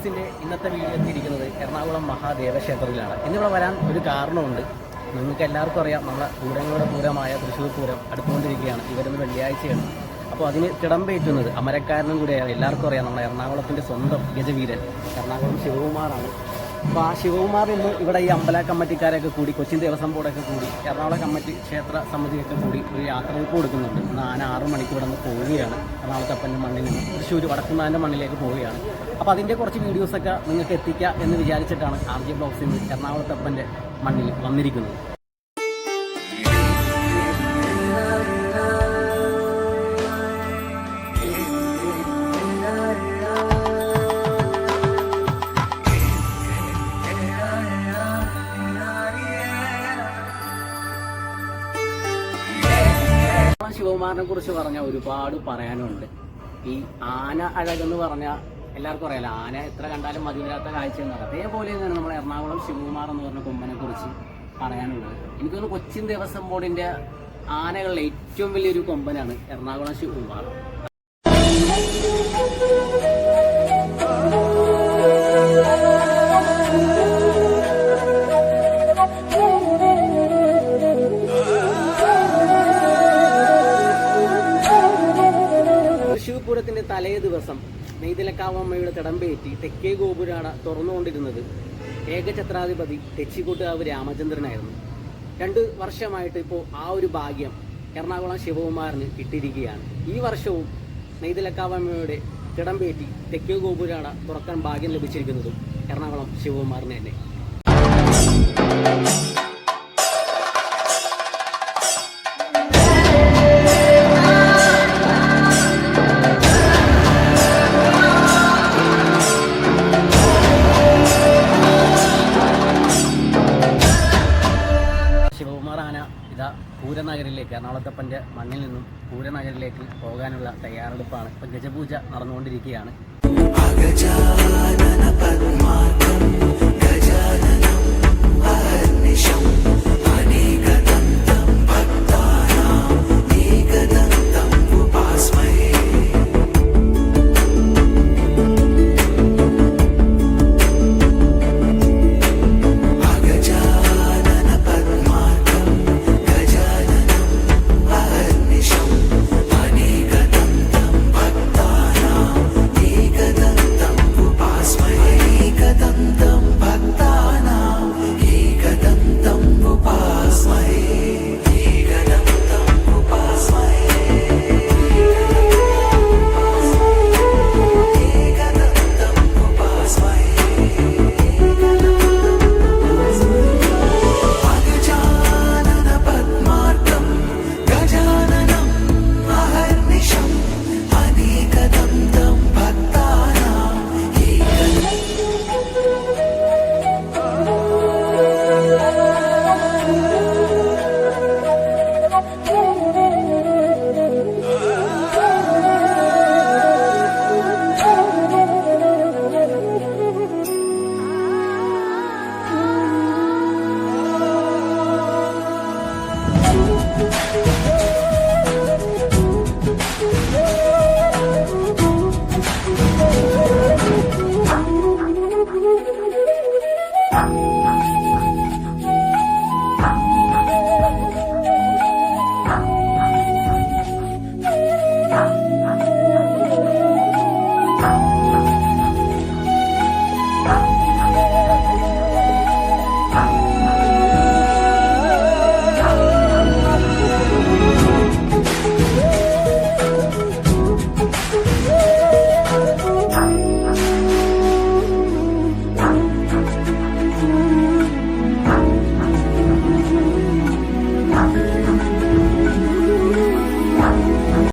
ബ്ലോഗ്സിൻ്റെ ഇന്നത്തെ വീഡിയോ എത്തിയിരിക്കുന്നത് എറണാകുളം മഹാദേവ ക്ഷേത്രത്തിലാണ്. ഇന്നിവിടെ വരാൻ ഒരു കാരണമുണ്ട്. നിങ്ങൾക്ക് എല്ലാവർക്കും അറിയാം, നമ്മളെ പൂരങ്ങളുടെ പൂരമായ തൃശ്ശൂർ പൂരം അടുത്തുകൊണ്ടിരിക്കുകയാണ്. ഈ വരുന്ന വെള്ളിയാഴ്ചയാണ്. അപ്പോൾ അതിന് തിടമ്പേറ്റുന്നത് അമരക്കാരനും കൂടെയാണ്. എല്ലാവർക്കും അറിയാം, നമ്മുടെ എറണാകുളത്തിൻ്റെ സ്വന്തം ഗജവീരൻ എറണാകുളം ശിവകുമാറാണ്. അപ്പോൾ ആ ശിവകുമാർ ഇന്ന് ഇവിടെ ഈ അമ്പല കമ്മിറ്റിക്കാരൊക്കെ കൂടി, കൊച്ചിൻ ദേവസ്വം ബോർഡൊക്കെ കൂടി, എറണാകുളം കമ്മിറ്റി ക്ഷേത്ര സമിതിയൊക്കെ കൂടി ഒരു യാത്രയ്ക്ക് കൊടുക്കുന്നുണ്ട്. ഇന്ന് ആന 6 മണിക്ക് ഇവിടെ നിന്ന് പോവുകയാണ്. എറണാകുളത്തപ്പൻ്റെ മണ്ണിൽ നിന്ന് തൃശ്ശൂർ വടക്കുന്നാൻ്റെ മണ്ണിലേക്ക് പോവുകയാണ്. അപ്പോൾ അതിൻ്റെ കുറച്ച് വീഡിയോസൊക്കെ നിങ്ങൾക്ക് എത്തിക്കുക എന്ന് വിചാരിച്ചിട്ടാണ് RJ ബ്ലോഗ്സിൽ നിന്ന് എറണാകുളത്തപ്പൻ്റെ മണ്ണിൽ വന്നിരിക്കുന്നത്. ശിവകുമാറിനെ കുറിച്ച് പറഞ്ഞാൽ ഒരുപാട് പറയാനുണ്ട്. ഈ ആന അഴകെന്ന് പറഞ്ഞാൽ എല്ലാവർക്കും അറിയാലോ, ആന എത്ര കണ്ടാലും മതിവരാത്ത കാഴ്ച എന്നാണ്. അതേപോലെ തന്നെയാണ് നമ്മുടെ എറണാകുളം ശിവകുമാർ എന്ന് പറഞ്ഞ കൊമ്പനെ കുറിച്ച് പറയാനുള്ളത്. എനിക്ക് തോന്നുന്നു കൊച്ചിൻ ദേവസ്വം ബോർഡിന്റെ ആനകളിലെ ഏറ്റവും വലിയൊരു കൊമ്പനാണ് എറണാകുളം ശിവകുമാർ. പൂരത്തിന്റെ തലേ ദിവസം നെയ്തലക്കാവമ്മയുടെ തിടമ്പേറ്റി തെക്കേ ഗോപുരാണ് തുറന്നുകൊണ്ടിരുന്നത് ഏകഛത്രാധിപതി തെച്ചിക്കോട്ടുകാവ് രാമചന്ദ്രനായിരുന്നു. 2 വർഷമായിട്ട് ഇപ്പോൾ ആ ഒരു ഭാഗ്യം എറണാകുളം ശിവകുമാറിന് കിട്ടിയിരിക്കുകയാണ്. ഈ വർഷവും നെയ്തലക്കാവമ്മയുടെ തിടമ്പേറ്റി തെക്കേ ഗോപുരാണ് തുറക്കാൻ ഭാഗ്യം ലഭിച്ചിരിക്കുന്നതും എറണാകുളം ശിവകുമാറിന് തന്നെ. ഇതാ പൂരനഗരിലേക്ക്, എറണാകുളത്തപ്പൻ്റെ മണ്ണിൽ നിന്നും പൂരനഗരിലേക്ക് പോകാനുള്ള തയ്യാറെടുപ്പാണ്. ഇപ്പം ഗജപൂജ നടന്നുകൊണ്ടിരിക്കുകയാണ്.